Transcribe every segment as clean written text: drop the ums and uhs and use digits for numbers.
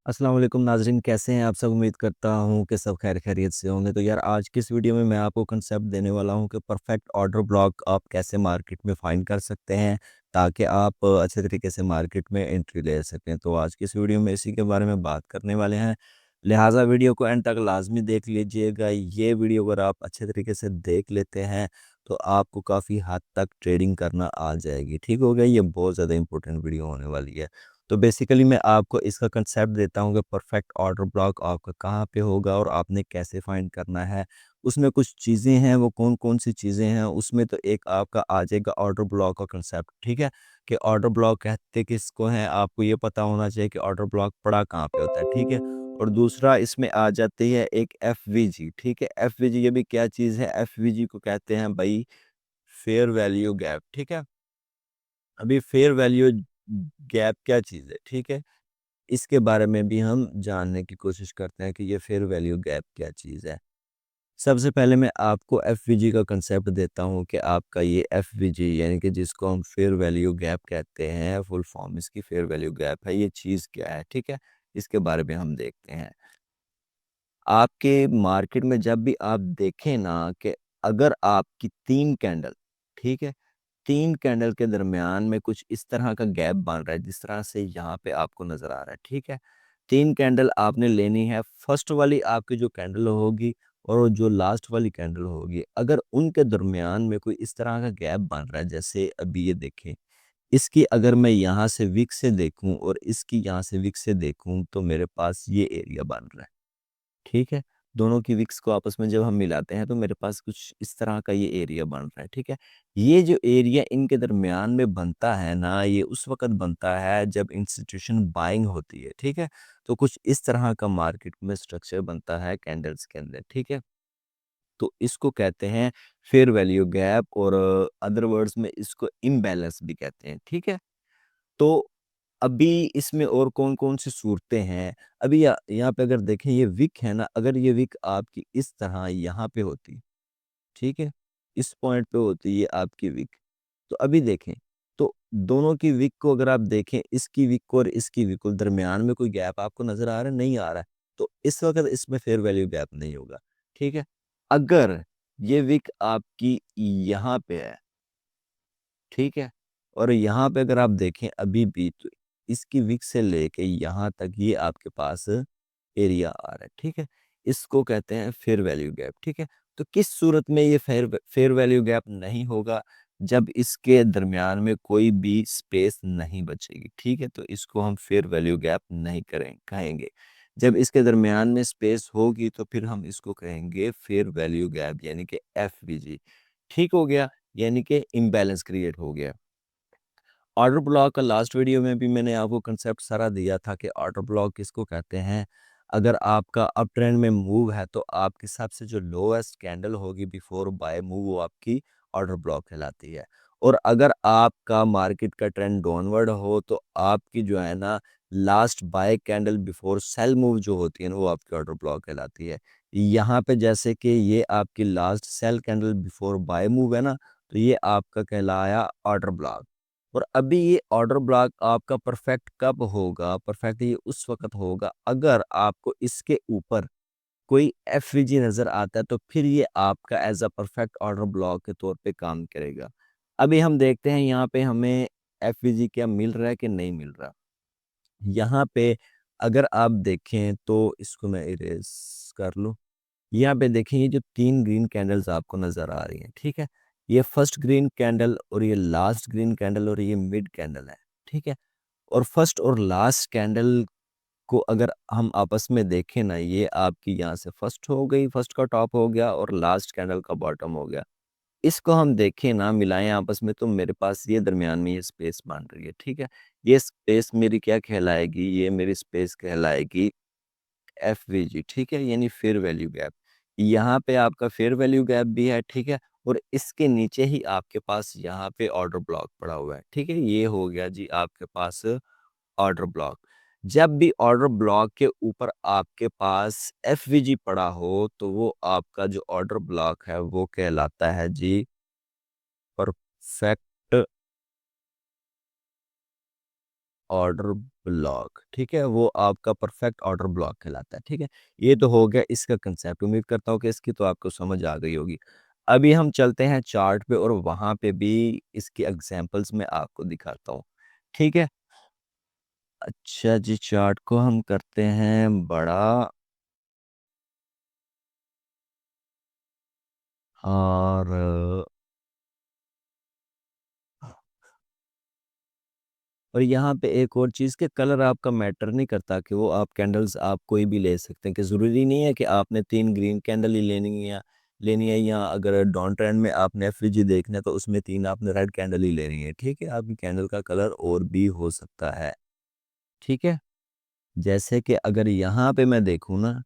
अस्सलाम वालेकुम नाज़रीन, कैसे हैं आप सब? उम्मीद करता हूँ कि सब खैर खैरियत से होंगे। तो यार आज की इस वीडियो में मैं आपको कंसेप्ट देने वाला हूँ कि परफेक्ट ऑर्डर ब्लॉक आप कैसे मार्केट में फाइंड कर सकते हैं ताकि आप अच्छे तरीके से मार्केट में एंट्री ले सकें। तो आज की इस वीडियो में इसी के बारे में बात करने वाले हैं, लिहाजा वीडियो को एंड तक लाजमी देख लीजिएगा। ये वीडियो अगर आप अच्छे तरीके से देख लेते हैं तो आपको काफ़ी हद तक ट्रेडिंग करना आ जाएगी। ठीक हो गया? ये बहुत ज़्यादा इंपॉर्टेंट वीडियो होने वाली है। तो बेसिकली मैं आपको इसका कंसेप्ट देता हूँ कि परफेक्ट ऑर्डर ब्लॉक आपका कहाँ पे होगा और आपने कैसे फाइंड करना है। उसमें कुछ चीज़ें हैं, वो कौन-कौन सी चीज़ें हैं, उसमें तो एक आपका आ जाएगा ऑर्डर ब्लॉक का कंसेप्ट, ठीक है? कि ऑर्डर ब्लॉक कहते किसको हैं, आपको ये पता होना चाहिए कि ऑर्डर ब्लॉक पड़ा कहाँ पे होता है, ठीक है? और दूसरा इसमें आ जाती है एक एफवीजी, ठीक है? एफवीजी ये भी क्या चीज़ है? एफवीजी को कहते हैं भई फेयर वैल्यू गैप, ठीक है? अभी फेयर वैल्यू गैप क्या चीज़ है, ठीक है? इसके बारे में भी हम जानने की कोशिश करते हैं कि ये फेयर वैल्यू गैप क्या चीज़ है। सबसे पहले मैं आपको एफवीजी का कांसेप्ट देता हूँ कि आपका ये एफवीजी यानी कि जिसको हम फेयर वैल्यू गैप कहते हैं, फुल फॉर्म इसकी फेयर वैल्यू गैप है, ये चीज़ क्या है, ठीक है? इसके बारे में हम देखते हैं। आपके मार्केट में जब भी आप देखें ना कि अगर आपकी 3 कैंडल, ठीक है? 3 कैंडल के दरमियान में कुछ इस तरह का गैप बन रहा है, जिस तरह से यहाँ पे आपको नज़र आ रहा है, ठीक है? 3 कैंडल आपने लेनी है, फर्स्ट वाली आपकी जो कैंडल होगी और जो लास्ट वाली कैंडल होगी, अगर उनके दरमियान में कोई इस तरह का गैप बन रहा है, जैसे अभी ये देखें, इसकी अगर मैं यहाँ से विक से देखूँ और इसकी यहाँ से विक से देखूँ, तो मेरे पास ये एरिया बन रहा है। ठीक है? दोनों की विक्स को आपस में जब हम मिलाते हैं तो मेरे पास कुछ इस तरह का ये एरिया बन रहा है, ठीक है? ये जो एरिया इनके दरमियान में बनता है ना, ये उस वक़्त बनता है जब इंस्टीट्यूशन बाइंग होती है, ठीक है? तो कुछ इस तरह का मार्केट में स्ट्रक्चर बनता है कैंडल्स के अंदर, ठीक है? तो इसको कहते हैं फेयर वैल्यू गैप और अदर वर्ड्स में इसको इम्बैलेंस भी कहते हैं, ठीक है? तो अभी इसमें और कौन-कौन सी सूरतें हैं? अभी यहाँ पे अगर देखें ये विक है ना, अगर ये विक आपकी इस तरह यहाँ पे होती, ठीक है? इस पॉइंट पे होती है आपकी विक। तो अभी देखें, तो दोनों की विक को अगर आप देखें, इसकी विक को और इसकी विक को दरमियान में कोई गैप आपको नज़र आ रहा है? नहीं आ रहा है। तो इस वक़्त इसमें फेयर वैल्यू गैप नहीं होगा, ठीक है? अगर ये विक आपकी यहाँ पे है, ठीक है? और यहाँ पे अगर आप देखें अभी भी तो इसकी विक से लेके यहाँ तक ये आपके पास एरिया आ रहा है, ठीक है? इसको कहते हैं फेयर वैल्यू गैप, ठीक है? तो किस सूरत में ये फेयर वैल्यू गैप नहीं होगा? जब इसके दरमियान में कोई भी स्पेस नहीं बचेगी, ठीक है? तो इसको हम फेयर वैल्यू गैप नहीं कहेंगे। जब इसके दरमियान में स्पेस होगी तो फिर हम इसको कहेंगे फेयर वैल्यू गैप यानी कि एफवीजी, ठीक हो गया? यानी कि इम्बैलेंस क्रिएट हो गया। ऑर्डर ब्लॉक का लास्ट वीडियो में भी मैंने आपको कंसेप्ट सारा दिया था कि ऑर्डर ब्लॉक किसको कहते हैं। अगर आपका अप ट्रेंड में मूव है तो आपके हिसाब से जो लोएस्ट कैंडल होगी बिफोर बाय मूव वो आपकी ऑर्डर ब्लॉक कहलाती है। और अगर आपका मार्केट का ट्रेंड डाउनवर्ड हो तो आपकी जो है ना last bye candle before cell move जो होती है ना वो आपकी ऑर्डर ब्लॉक कहलाती है। यहाँ पे जैसे कि ये आपकी last sell candle before buy move है ना, तो ये आपका कहलाया ऑर्डर ब्लॉक। और अभी ये ऑर्डर ब्लॉक आपका परफेक्ट कब होगा? परफेक्ट ये उस वक़्त होगा अगर आपको इसके ऊपर कोई एफवीजी नज़र आता है तो फिर ये आपका as a perfect order block के तौर पे काम करेगा। अभी हम देखते हैं यहाँ पे हमें एफवीजी क्या मिल रहा है कि नहीं मिल रहा। यहाँ पे अगर आप देखें तो इसको मैं इरेज़ कर लूँ। यहाँ पे देखिए ये जो 3 ग्रीन कैंडल्स आपको नज़र आ रही हैं, ठीक है? ये फर्स्ट ग्रीन कैंडल और ये लास्ट ग्रीन कैंडल और ये मिड कैंडल है, ठीक है? और फर्स्ट और लास्ट कैंडल को अगर हम आपस में देखें ना, ये आपकी यहाँ से फर्स्ट हो गई, फर्स्ट का टॉप हो गया और लास्ट कैंडल का बॉटम हो गया। इसको हम देखें ना, मिलाएँ आपस में तो मेरे पास ये दरमियान में ये स्पेस बन रही है, ठीक है? ये स्पेस मेरी क्या कहलाएगी? ये मेरी स्पेस कहलाएगी एफवीजी, ठीक है? यानी फेयर वैल्यू गैप। यहाँ पे आपका फेयर वैल्यू गैप भी है, ठीक है? और इसके नीचे ही आपके पास यहाँ पे ऑर्डर ब्लॉक पड़ा हुआ है, ठीक है? ये हो गया जी आपके पास ऑर्डर ब्लॉक। जब भी ऑर्डर ब्लॉक के ऊपर आपके पास एफवीजी पड़ा हो, तो वो आपका जो ऑर्डर ब्लॉक है, वो कहलाता है जी परफेक्ट ऑर्डर ब्लॉक, ठीक है, वो आपका परफेक्ट ऑर्डर ब्लॉक कहलाता है, ठीक है। ये तो हो गया इसका कंसेप्ट, उम्मीद करता हूँ कि इसकी तो आपको समझ आ गई होगी। अभी हम चलते हैं चार्ट पे और वहां पे भी इसकी एग्जांपल्स मैं आपको दिखाता हूँ, ठीक है। अच्छा जी, चार्ट को हम करते हैं बड़ा, और यहाँ पे एक और चीज़ के कलर आपका मैटर नहीं करता, कि वो आप कैंडल्स आप कोई भी ले सकते हैं, कि ज़रूरी नहीं है कि आपने 3 ग्रीन कैंडल ही लेनी है, या अगर डॉन ट्रेंड में आपने एफवीजी देखना है तो उसमें 3 आपने रेड कैंडल ही लेनी है, ठीक है। आपकी कैंडल का कलर और भी हो सकता है, ठीक है। जैसे कि अगर यहाँ पे मैं देखूँ ना,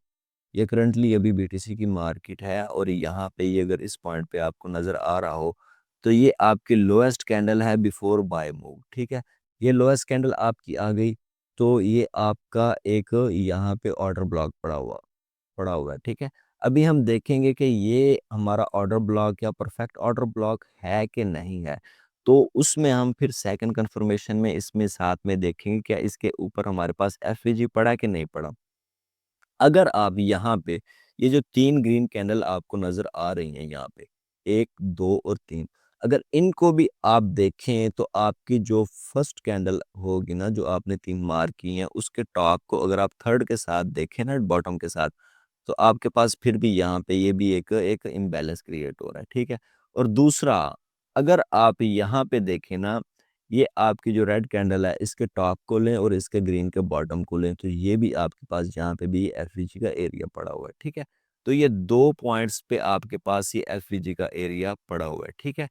ये करंटली अभी बीटीसी की मार्केट है, और यहाँ पे ये अगर इस पॉइंट पे आपको नज़र आ रहा हो, तो ये आपकी लोएस्ट कैंडल है बिफोर बाय मूव, ठीक है। ये लोएस्ट कैंडल आपकी आ गई, तो ये आपका एक यहाँ पे ऑर्डर ब्लॉक पड़ा हुआ है, ठीक है। अभी हम देखेंगे कि ये हमारा ऑर्डर ब्लॉक या परफेक्ट ऑर्डर ब्लॉक है कि नहीं है। तो उसमें हम फिर सेकंड कंफर्मेशन में इसमें साथ में देखेंगे क्या इसके ऊपर हमारे पास एफवीजी पड़ा कि नहीं पड़ा। अगर आप यहाँ पे ये जो 3 ग्रीन कैंडल आपको नज़र आ रही हैं यहाँ पे, 1, 2 और 3, अगर इनको भी आप देखें तो आपकी जो फर्स्ट कैंडल होगी ना, जो आपने 3 मार्क की हैं, उसके टॉप को अगर आप थर्ड के साथ देखें ना, बॉटम के साथ, तो आपके पास फिर भी यहाँ पे ये भी एक एक इम्बैलेंस क्रिएट हो रहा है, ठीक है। और दूसरा, अगर आप यहाँ पे देखें ना, ये आपकी जो रेड कैंडल है, इसके टॉप को लें और इसके ग्रीन के बॉटम को लें, तो ये भी आपके पास यहाँ पे भी एफवीजी का एरिया पड़ा हुआ है, ठीक है। तो ये 2 पॉइंट्स पे आपके पास ये एफवीजी का एरिया पड़ा हुआ है, ठीक है।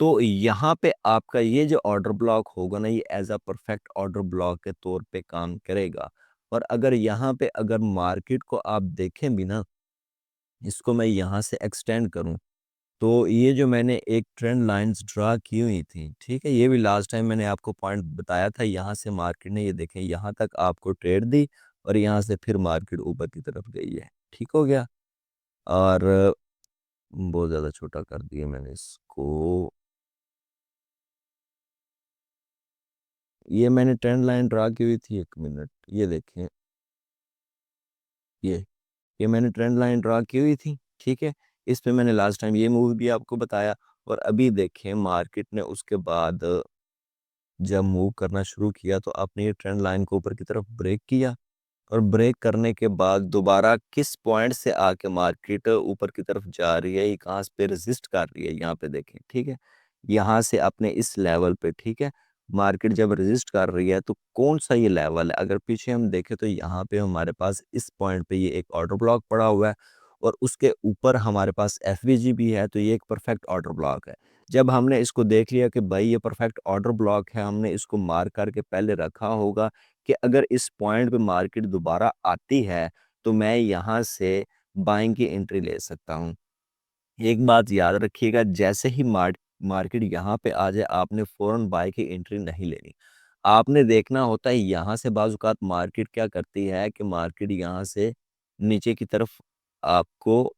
तो यहाँ पे आपका ये जो ऑर्डर ब्लॉक होगा ना, ये as a perfect order block के तौर पे काम करेगा। और अगर यहाँ पे अगर मार्केट को आप देखें भी ना, इसको मैं यहाँ से एक्सटेंड करूँ, तो ये जो मैंने एक ट्रेंड लाइन्स ड्रा की हुई थी, ठीक है, ये भी लास्ट टाइम मैंने आपको पॉइंट बताया था, यहाँ से मार्केट ने ये देखें यहाँ तक आपको ट्रेड दी, और यहाँ से फिर मार्केट ऊपर की तरफ गई है, ठीक हो गया। और बहुत ज़्यादा छोटा कर दिया मैंने इसको, ये मैंने ट्रेंड लाइन ड्रा की हुई थी, 1 मिनट, ये देखें, ये ये मैंने ट्रेंड लाइन ड्रा की हुई थी, ठीक है। इस पे मैंने लास्ट टाइम ये मूव भी आपको बताया, और अभी देखें मार्केट ने उसके बाद जब मूव करना शुरू किया, तो आपने ये ट्रेंड लाइन को ऊपर की तरफ ब्रेक किया, और ब्रेक करने के बाद दोबारा किस पॉइंट से आके मार्केट ऊपर की तरफ जा रही है, ये कहाँ पे रेजिस्ट कर रही है, यहाँ पे देखें, ठीक है। यहाँ से अपने इस लेवल पे, ठीक है, मार्केट जब रेजिस्ट कर रही है, तो कौन सा ये लेवल है, अगर पीछे हम देखें तो यहाँ पे हमारे पास इस पॉइंट पे ये एक ऑर्डर ब्लॉक पड़ा हुआ है, और उसके ऊपर हमारे पास एफवीजी भी है, तो ये एक परफेक्ट ऑर्डर ब्लॉक है। जब हमने इसको देख लिया कि भाई ये परफेक्ट ऑर्डर ब्लॉक है, हमने इसको मार्क करके पहले रखा होगा कि अगर इस पॉइंट पे मार्केट दोबारा आती है, तो मैं यहाँ से बाइंग की एंट्री ले सकता हूँ। एक बात याद रखिएगा, जैसे ही मार्केट यहाँ पे आ जाए, आपने फ़ौरन बाय की एंट्री नहीं लेनी। आपने देखना होता है यहाँ से बाज़ औक़ात मार्केट क्या करती है, कि मार्केट यहाँ से नीचे की तरफ आपको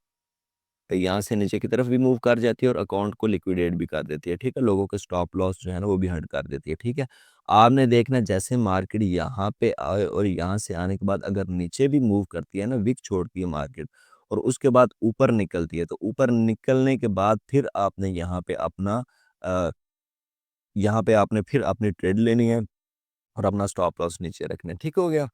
यहाँ से नीचे की तरफ भी मूव कर जाती है, और अकाउंट को लिक्विडेट भी कर देती है, ठीक है? लोगों के स्टॉप लॉस जो है ना, वो भी हट कर देती है, ठीक है? आपने देखना जैसे मार्केट यहाँ पे आए, और यहाँ से आने के बाद अगर नीचे भी मूव करती है ना, विक छोड़ती है मार्केट, और उसके बाद ऊपर निकलती है, तो ऊपर निकलने के बाद फिर आपने अ, यहाँ पे आपने फिर अपनी ट्रेड लेनी है, और अपना स्टॉप लॉस नीचे रखना है, ठीक हो गया?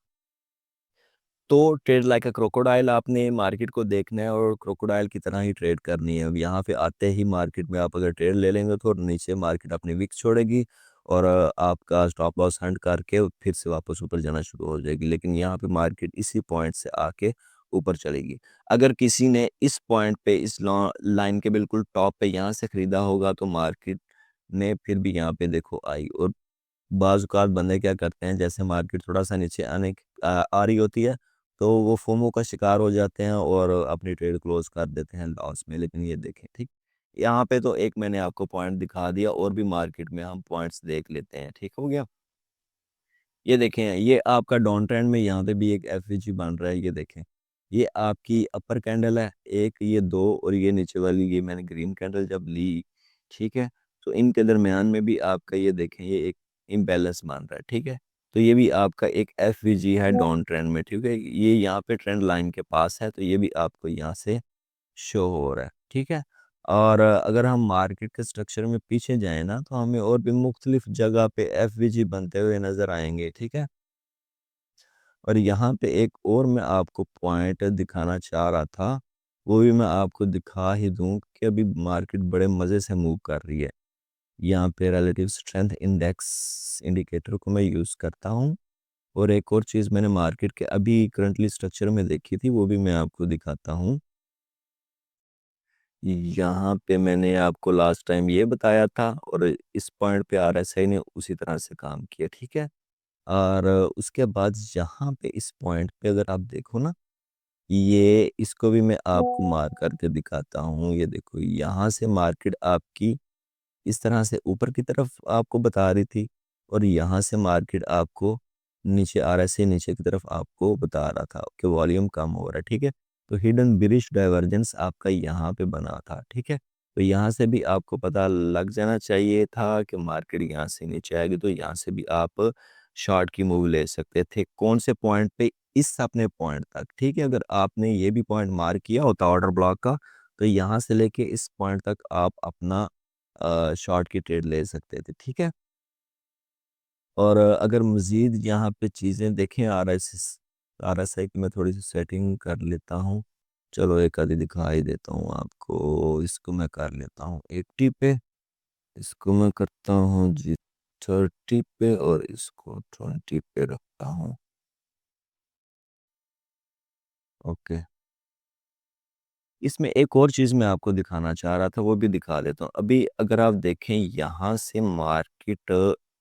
तो ट्रेड लाइक अ क्रोकोडाइल आपने मार्केट को देखना है, और क्रोकोडाइल की तरह ही ट्रेड करनी है। अब यहाँ पे आते ही मार्केट में आप अगर ट्रेड ले लेंगे, तो नीचे मार्केट अपनी विक्स छोड़ेगी, और आपका स्टॉप लॉस हंट करके फिर से वापस ऊपर जाना शुरू हो जाएगी। लेकिन यहाँ पे मार्केट इसी पॉइंट से आके ऊपर चलेगी। अगर किसी ने इस पॉइंट पे इस लाइन के बिल्कुल टॉप पे यहाँ से खरीदा होगा, तो मार्केट ने फिर भी यहाँ पे देखो आई, और बाज़ औक़ात बंदे क्या करते हैं, जैसे मार्केट थोड़ा-सा नीचे आ रही होती है, तो वो फोमो का शिकार हो जाते हैं, और अपनी ट्रेड क्लोज़ कर देते हैं लॉस में। लेकिन ये देखें, ठीक? यहाँ पे तो एक मैंने आपको पॉइंट दिखा दिया, और भी मार्केट में हम पॉइंट्स देख लेते हैं, ठीक हो गया? ये देखें, ये आपका डाउन ट्रेंड में यहाँ पे भी एक एफवीजी बन रहा है, ये देखें। ये आपकी अपर कैंडल है, 1, ये 2, और ये नीचे वाली ये मैंने ग्रीन कैंडल जब ली, ठीक है? तो इनके दरमियान में भी आपका ये देखें, ये एक इम्बैलेंस बन रहा है, ठीक है? तो ये भी आपका एक एफवीजी है डाउन ट्रेंड में, ठीक है। ये यहाँ पे ट्रेंड लाइन के पास है, तो ये भी आपको यहाँ से शो हो रहा है, ठीक है। और अगर हम मार्केट के स्ट्रक्चर में पीछे जाएं ना, तो हमें और भी मुख्तलिफ जगह पे एफवीजी बनते हुए नजर आएंगे, ठीक है। और यहाँ पे एक और मैं आपको पॉइंट दिखाना चाह रहा था, वो भी मैं आपको दिखा ही दूं कि अभी मार्केट बड़े मज़े से मूव कर रही है। यहाँ पे रिलेटिव स्ट्रेंथ इंडेक्स इंडिकेटर को मैं यूज़ करता हूँ। और एक और चीज़ मैंने मार्केट के अभी करंटली स्ट्रक्चर में देखी थी, वो भी मैं आपको दिखाता हूँ। यहाँ पे मैंने आपको लास्ट टाइम ये बताया था, और इस पॉइंट पे आरएसआई ने उसी तरह से काम किया, ठीक है। और उसके बाद यहाँ पे इस पॉइंट पे अगर आप देखो ना, ये इसको भी मैं आपको मार करके दिखाता हूँ। ये देखो, यहाँ से मार्केट आपकी इस तरह से ऊपर की तरफ आपको बता रही थी, और यहाँ से मार्केट आपको नीचे आ रहा है, से नीचे की तरफ आपको बता रहा था कि वॉल्यूम कम हो रहा है, ठीक है। तो हिडन बिरिश डाइवर्जेंस आपका यहाँ पे बना था, ठीक है। तो यहाँ से भी आपको पता लग जाना चाहिए था कि मार्केट यहाँ से नीचे आएगी, तो यहाँ से भी आप शॉर्ट की मूव ले सकते थे। कौन से पॉइंट पे? इस अपने पॉइंट तक, ठीक है। अगर आपने ये भी पॉइंट मार्क किया होता ऑर्डर ब्लॉक का, तो यहाँ से लेके इस पॉइंट तक आप अपना शॉर्ट की ट्रेड ले सकते थे, ठीक है। और अगर मज़ीद यहाँ पे चीज़ें देखें, आर एस आई की मैं थोड़ी सी सेटिंग कर लेता हूँ। चलो एक आधी दिखा ही देता हूँ आपको। इसको मैं कर लेता हूँ 80 पे, इसको मैं करता हूँ जी 30 पे, और इसको 20 पे रखता हूँ। ओके। इसमें एक और चीज़ मैं आपको दिखाना चाह रहा था, वो भी दिखा देता हूँ। अभी अगर आप देखें, यहाँ से मार्केट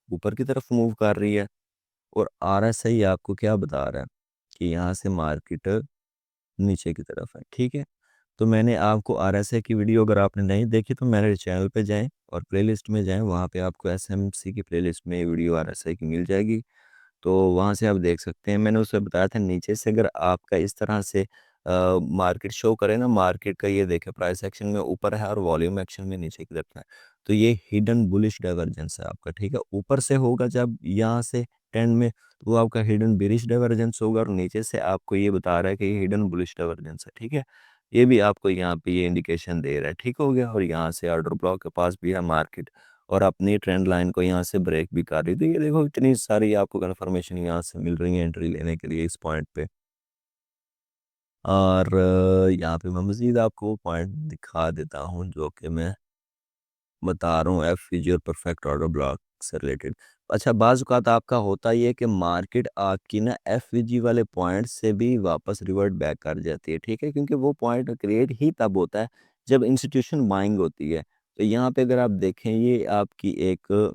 ऊपर की तरफ मूव कर रही है, और आरएसआई आपको क्या बता रहा है कि यहाँ से मार्केट नीचे की तरफ है, ठीक है। तो मैंने आपको आरएसआई की वीडियो अगर आपने नहीं देखी, तो मेरे चैनल पे जाएं और प्लेलिस्ट में जाएं, वहाँ पे आपको एसएमसी की प्लेलिस्ट में वीडियो आरएसआई की मिल जाएगी। तो वहाँ से आप देख सकते हैं, मैंने उसमें बताया था नीचे से अगर आपका इस तरह से मार्केट शो करे ना, मार्केट का ये देखे प्राइस एक्शन में ऊपर है और वॉल्यूम एक्शन में नीचे की तरफ है, तो ये हिडन बुलिश डाइवर्जेंस है आपका, ठीक है। ऊपर से होगा जब यहाँ से ट्रेंड में, तो वो आपका हिडन बेरिश डाइवर्जेंस होगा, और नीचे से आपको ये बता रहा है कि ये हिडन बुलिश डाइवर्जेंस है, ठीक है। ये भी आपको यहाँ पे ये इंडिकेशन दे रहा है, ठीक हो गया। और यहाँ से ऑर्डर ब्लॉक के पास भी है मार्केट, और अपनी ट्रेंड लाइन को यहाँ से ब्रेक भी कर रही। तो ये देखो, इतनी सारी आपको कन्फर्मेशन यहाँ से मिल रही है एंट्री लेने के लिए इस पॉइंट पे। और यहाँ पे मैं मज़ीद आपको वो पॉइंट दिखा देता हूँ जो कि मैं बता रहा हूँ, एफ और परफेक्ट ऑर्डर ब्लॉक से रिलेटेड। अच्छा, बाज़ औक़ात आपका होता ही है कि मार्केट आपकी ना एफ वाले पॉइंट से भी वापस रिवर्ट बैक कर जाती है, ठीक है। क्योंकि वो पॉइंट क्रिएट ही तब होता है जब इंस्टीट्यूशन बाइंग होती है। तो यहाँ पे अगर आप देखें, ये आपकी एक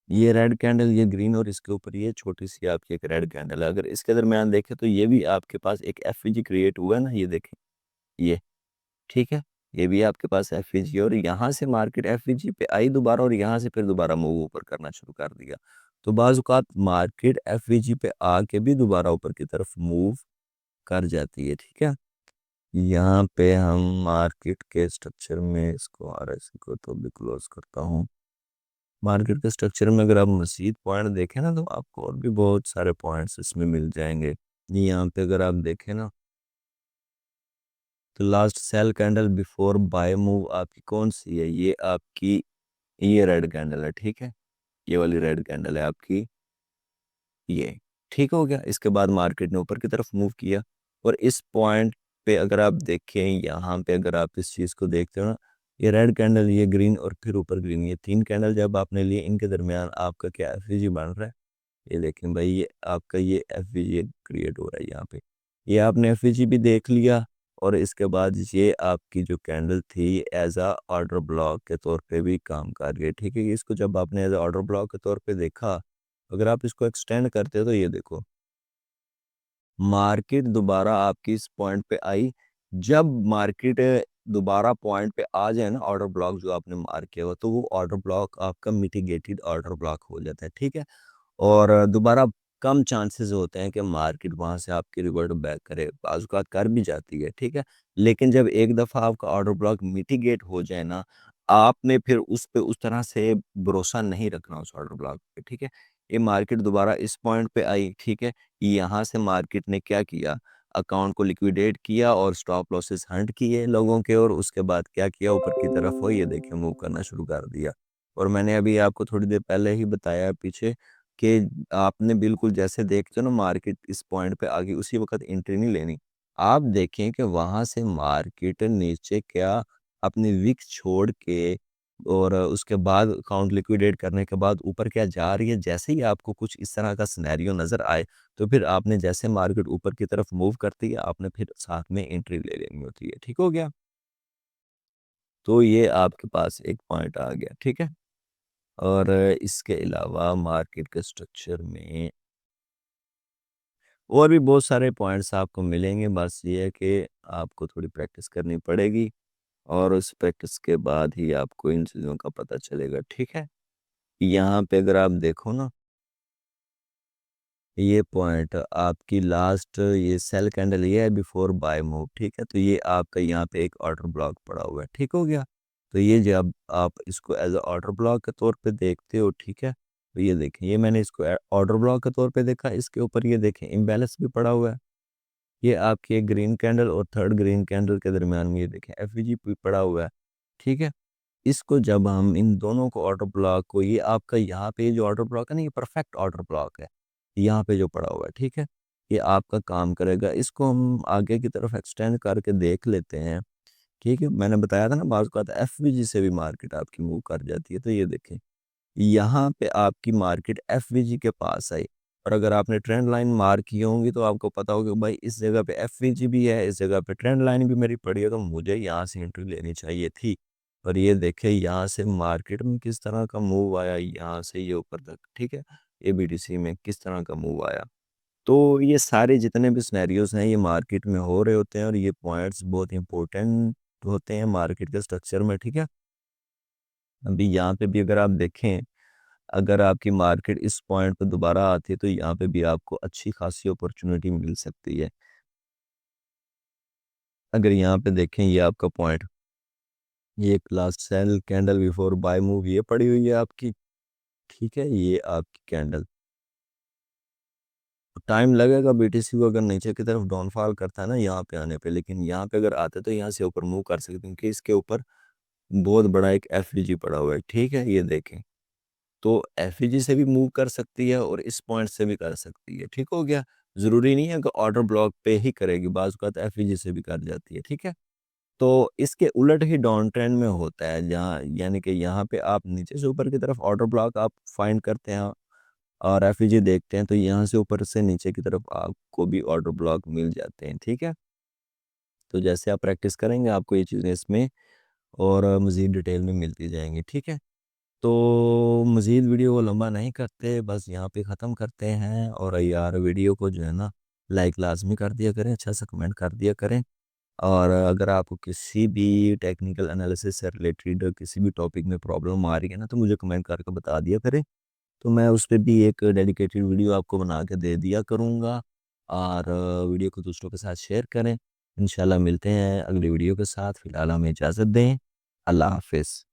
ये रेड कैंडल, ये ग्रीन, और इसके ऊपर ये छोटी सी आपकी एक रेड कैंडल है। अगर इसके दरमियान देखें, तो ये भी आपके पास एक एफवीजी क्रिएट हुआ है ना, ये देखें, ये, ठीक है। ये भी आपके पास एफवीजी, और यहाँ से मार्केट एफवीजी पे आई दोबारा, और यहाँ से फिर दोबारा मूव ऊपर करना शुरू कर दिया। तो बाज़ औक़ात मार्केट एफवीजी पे आके भी दोबारा ऊपर की तरफ मूव कर जाती है, ठीक है। यहाँ पे हम मार्केट के स्ट्रक्चर में इसको आरएसआई को तो भी क्लोज करता हूँ। मार्केट के स्ट्रक्चर में अगर आप मज़ीद पॉइंट देखें ना, तो आपको और भी बहुत सारे पॉइंट्स इसमें मिल जाएंगे। यहाँ पे अगर आप देखें ना, तो last sell candle before buy move आपकी कौन सी है? ये आपकी ये रेड कैंडल है, ठीक है। ये वाली रेड कैंडल है आपकी, ये, ठीक हो गया। इसके बाद मार्केट ने ऊपर की तरफ मूव किया, और इस पॉइंट पे अगर आप देखें, यहाँ पे अगर आप इस चीज़ को देखते हो ना, ये रेड कैंडल, ये ग्रीन, और फिर ऊपर ग्रीन, ये तीन कैंडल जब आपने लिए, इनके दरमियान आपका क्या एफवीजी बन रहा है? ये देखें भाई, ये आपका ये एफवीजी क्रिएट हो रहा है यहाँ पे। ये आपने एफवीजी भी देख लिया, और इसके बाद ये आपकी जो कैंडल थी, एज अ ऑर्डर ब्लॉक के तौर पे भी काम कर रही है, ठीक है। इसको जब आपने एज अ ऑर्डर ब्लॉक के तौर पे देखा, अगर आप इसको एक्सटेंड करते हो, तो ये देखो, मार्केट दोबारा आपकी इस पॉइंट पे आई। जब मार्केट दोबारा पॉइंट पे आ जाए ना, ऑर्डर ब्लॉक जो आपने मार्क किया हुआ, तो वो ऑर्डर ब्लॉक आपका मिटिगेटेड ऑर्डर ब्लॉक हो जाता है, ठीक है। और दोबारा कम चांसेस होते हैं कि मार्केट वहां से आपकी रिवर्ट बैक करे, बाज़ औक़ात कर भी जाती है, ठीक है। लेकिन जब एक दफ़ा आपका ऑर्डर ब्लॉक मिटिगेट हो जाए ना, आपने फिर उस पे उस तरह से भरोसा नहीं रखना उस ऑर्डर ब्लॉक पे, ठीक है। ये मार्केट दोबारा इस पॉइंट पे आई, ठीक है। यहाँ से मार्केट ने क्या किया, अकाउंट को लिक्विडेट किया और स्टॉप लॉसेस हंट किए लोगों के, और उसके बाद क्या किया, ऊपर की तरफ हो ये देखिए मूव करना शुरू कर दिया। और मैंने अभी आपको थोड़ी देर पहले ही बताया पीछे कि आपने बिल्कुल जैसे देखते हो ना मार्केट इस पॉइंट पे आ गई, उसी वक्त एंट्री नहीं लेनी। आप देखें कि वहां से मार्केट नीचे क्या अपनी विक छोड़ के और उसके बाद अकाउंट लिक्विडेट करने के बाद ऊपर क्या जा रही है। जैसे ही आपको कुछ इस तरह का सिनेरियो नजर आए तो फिर आपने जैसे मार्केट ऊपर की तरफ मूव करती है आपने फिर साथ में एंट्री ले लेनी होती है, ठीक हो गया। तो ये आपके पास एक पॉइंट आ गया, ठीक है। और इसके अलावा मार्केट के स्ट्रक्चर में और भी बहुत सारे पॉइंट्स आपको मिलेंगे, बस ये है कि आपको थोड़ी प्रैक्टिस करनी पड़ेगी और उस प्रैक्टिस के बाद ही आपको इन चीज़ों का पता चलेगा, ठीक है। यहाँ पे अगर आप देखो ना, ये पॉइंट आपकी लास्ट ये सेल कैंडल ये है बिफोर बाय मूव, ठीक है। तो ये आपका यहाँ पे एक ऑर्डर ब्लॉक पड़ा हुआ है, ठीक हो गया। तो ये जब आप इसको एज ऑर्डर ब्लॉक के तौर पे देखते हो, ठीक है, तो ये देखें ये मैंने इसको ऑर्डर ब्लॉक के तौर पे देखा। इसके ऊपर ये देखें इम्बैलेंस भी पड़ा हुआ है। ये आपकी एक ग्रीन कैंडल और थर्ड ग्रीन कैंडल के दरमियान में ये देखें एफवीजी पड़ा हुआ है, ठीक है। इसको जब हम इन दोनों को ऑर्डर ब्लॉक को, ये आपका यहाँ पे जो ऑर्डर ब्लॉक है ना, ये परफेक्ट ऑर्डर ब्लॉक है यहाँ पे जो पड़ा हुआ है, ठीक है। ये आपका काम करेगा। इसको हम आगे की तरफ एक्सटेंड करके देख लेते हैं, ठीक है। मैंने बताया था ना बाज़ का एफवीजी से भी मार्केट आपकी मूव कर जाती है। तो ये देखें यहाँ पे आपकी मार्केट एफवीजी के पास आई, और अगर आपने ट्रेंड लाइन मार्क की होंगी तो आपको पता होगा कि भाई इस जगह पे एफवीजी भी है, इस जगह पे ट्रेंड लाइन भी मेरी पड़ी है, तो मुझे यहाँ से एंट्री लेनी चाहिए थी। और ये देखे यहाँ से मार्केट में किस तरह का मूव आया, यहाँ से ये ऊपर तक, ठीक है। ये बीटीसी में किस तरह का मूव आया। तो ये सारे जितने भी सिनेरियोज हैं ये मार्केट में हो रहे होते हैं, और ये पॉइंट्स बहुत इंपॉर्टेंट होते हैं मार्केट के स्ट्रक्चर में, ठीक है। अभी यहाँ पे भी अगर आप देखें, अगर आपकी मार्केट इस पॉइंट पे दोबारा आती है तो यहाँ पे भी आपको अच्छी खासी अपॉर्चुनिटी मिल सकती है। अगर यहाँ पे देखें ये आपका पॉइंट, ये class sell candle before buy move ये पड़ी हुई है आपकी, ठीक है। ये आपकी कैंडल टाइम लगेगा बीटीसी को अगर नीचे की तरफ डाउनफॉल करता है ना यहाँ पे आने पे, लेकिन यहाँ पे अगर आते तो यहाँ से ऊपर मूव कर सकते हैं क्योंकि इसके ऊपर बहुत बड़ा एक एफवीजी पड़ा हुआ है, ठीक है। ये देखें तो एफईजी से भी मूव कर सकती है और इस पॉइंट से भी कर सकती है, ठीक हो गया। जरूरी नहीं है कि ऑर्डर ब्लॉक पे ही करेगी, बाज़ का तो एफईजी से भी कर जाती है, ठीक है। तो इसके उलट ही डाउन ट्रेंड में होता है, जहाँ यानी कि यहाँ पे आप नीचे से ऊपर की तरफ ऑर्डर ब्लॉक आप फाइंड करते हैं और एफईजी देखते हैं, तो यहाँ से ऊपर से नीचे की तरफ आपको भी ऑर्डर ब्लॉक मिल जाते हैं, ठीक है। तो जैसे आप प्रैक्टिस करेंगे आपको ये चीज़ें इसमें और मज़ीद डिटेल में मिलती जाएंगी, ठीक है। तो मज़ीद वीडियो को लंबा नहीं करते, बस यहाँ पे ख़त्म करते हैं। और यार वीडियो को जो है ना लाइक लाजमी कर दिया करें, अच्छा सा कमेंट कर दिया करें। और अगर आपको किसी भी टेक्निकल एनालिसिस से रिलेटेड किसी भी टॉपिक में प्रॉब्लम आ रही है ना तो मुझे कमेंट करके बता दिया करें, तो मैं उस पर भी एक डेडिकेटेड वीडियो आपको बना के दे दिया करूँगा। और वीडियो को दूसरों के साथ शेयर करें। इंशाल्लाह मिलते हैं अगली वीडियो के साथ, फ़िलहाल हमें इजाज़त दें। अल्लाह हाफ़िज़।